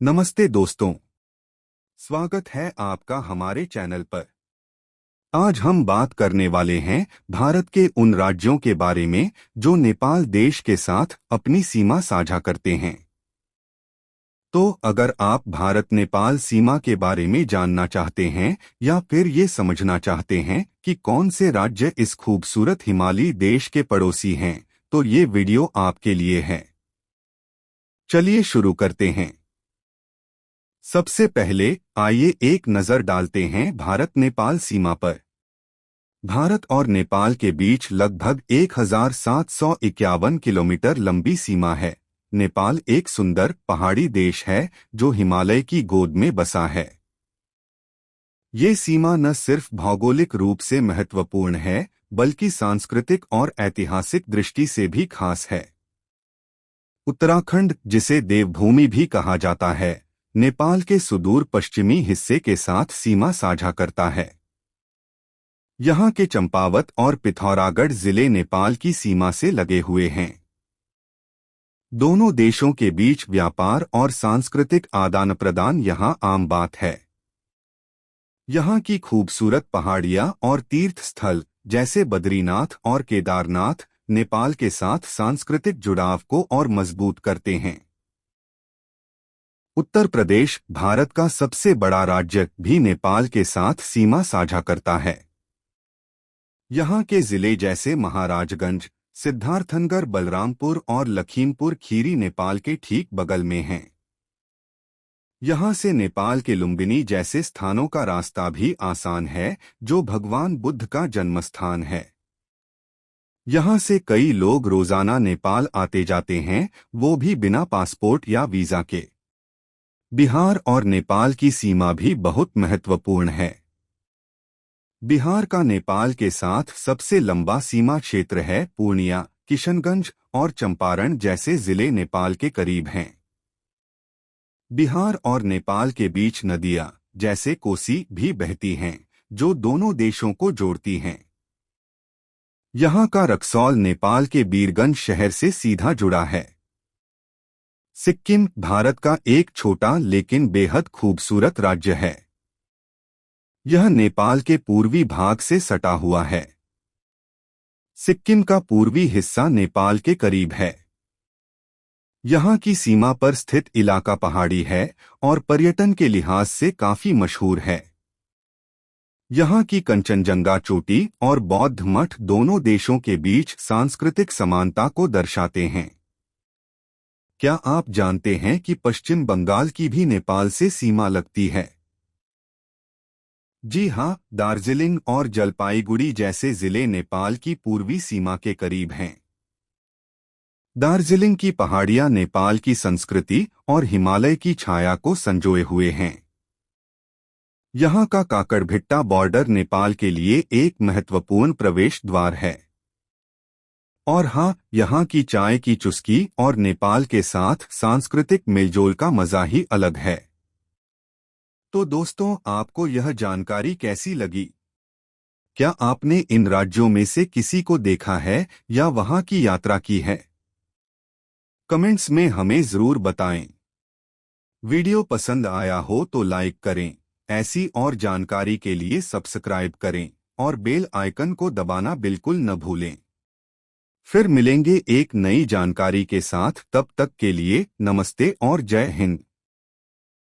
नमस्ते दोस्तों, स्वागत है आपका हमारे चैनल पर। आज हम बात करने वाले हैं भारत के उन राज्यों के बारे में जो नेपाल देश के साथ अपनी सीमा साझा करते हैं। तो अगर आप भारत नेपाल सीमा के बारे में जानना चाहते हैं या फिर ये समझना चाहते हैं कि कौन से राज्य इस खूबसूरत हिमालयी देश के पड़ोसी हैं, तो ये वीडियो आपके लिए है। चलिए शुरू करते हैं। सबसे पहले आइए एक नज़र डालते हैं भारत नेपाल सीमा पर। भारत और नेपाल के बीच लगभग 1751 किलोमीटर लंबी सीमा है। नेपाल एक सुंदर पहाड़ी देश है जो हिमालय की गोद में बसा है। ये सीमा न सिर्फ भौगोलिक रूप से महत्वपूर्ण है, बल्कि सांस्कृतिक और ऐतिहासिक दृष्टि से भी खास है। उत्तराखंड, जिसे देवभूमि भी कहा जाता है, नेपाल के सुदूर पश्चिमी हिस्से के साथ सीमा साझा करता है। यहाँ के चंपावत और पिथौरागढ़ जिले नेपाल की सीमा से लगे हुए हैं। दोनों देशों के बीच व्यापार और सांस्कृतिक आदान प्रदान यहाँ आम बात है। यहाँ की खूबसूरत पहाड़ियाँ और तीर्थ स्थल जैसे बद्रीनाथ और केदारनाथ नेपाल के साथ सांस्कृतिक जुड़ाव को और मजबूत करते हैं। उत्तर प्रदेश भारत का सबसे बड़ा राज्य भी नेपाल के साथ सीमा साझा करता है। यहाँ के जिले जैसे महाराजगंज, सिद्धार्थनगर, बलरामपुर और लखीमपुर खीरी नेपाल के ठीक बगल में हैं। यहाँ से नेपाल के लुम्बिनी जैसे स्थानों का रास्ता भी आसान है, जो भगवान बुद्ध का जन्मस्थान है। यहाँ से कई लोग रोजाना नेपाल आते जाते हैं, वो भी बिना पासपोर्ट या वीजा के। बिहार और नेपाल की सीमा भी बहुत महत्वपूर्ण है। बिहार का नेपाल के साथ सबसे लंबा सीमा क्षेत्र है। पूर्णिया, किशनगंज और चंपारण जैसे जिले नेपाल के करीब हैं। बिहार और नेपाल के बीच नदियां जैसे कोसी भी बहती हैं, जो दोनों देशों को जोड़ती हैं। यहाँ का रक्सौल नेपाल के बीरगंज शहर से सीधा जुड़ा है। सिक्किम भारत का एक छोटा लेकिन बेहद खूबसूरत राज्य है। यह नेपाल के पूर्वी भाग से सटा हुआ है। सिक्किम का पूर्वी हिस्सा नेपाल के करीब है। यहाँ की सीमा पर स्थित इलाका पहाड़ी है और पर्यटन के लिहाज से काफी मशहूर है। यहाँ की कंचनजंगा चोटी और बौद्ध मठ दोनों देशों के बीच सांस्कृतिक समानता को दर्शाते हैं। क्या आप जानते हैं कि पश्चिम बंगाल की भी नेपाल से सीमा लगती है? जी हाँ, दार्जिलिंग और जलपाईगुड़ी जैसे जिले नेपाल की पूर्वी सीमा के करीब हैं। दार्जिलिंग की पहाड़ियाँ नेपाल की संस्कृति और हिमालय की छाया को संजोए हुए हैं। यहाँ का काकड़भिट्टा बॉर्डर नेपाल के लिए एक महत्वपूर्ण प्रवेश द्वार है। और हाँ, यहाँ की चाय की चुस्की और नेपाल के साथ सांस्कृतिक मेलजोल का मजा ही अलग है। तो दोस्तों, आपको यह जानकारी कैसी लगी? क्या आपने इन राज्यों में से किसी को देखा है या वहाँ की यात्रा की है? कमेंट्स में हमें जरूर बताएं। वीडियो पसंद आया हो तो लाइक करें, ऐसी और जानकारी के लिए सब्सक्राइब करें और बेल आइकन को दबाना बिल्कुल न भूलें। फिर मिलेंगे एक नई जानकारी के साथ, तब तक के लिए नमस्ते और जय हिंद।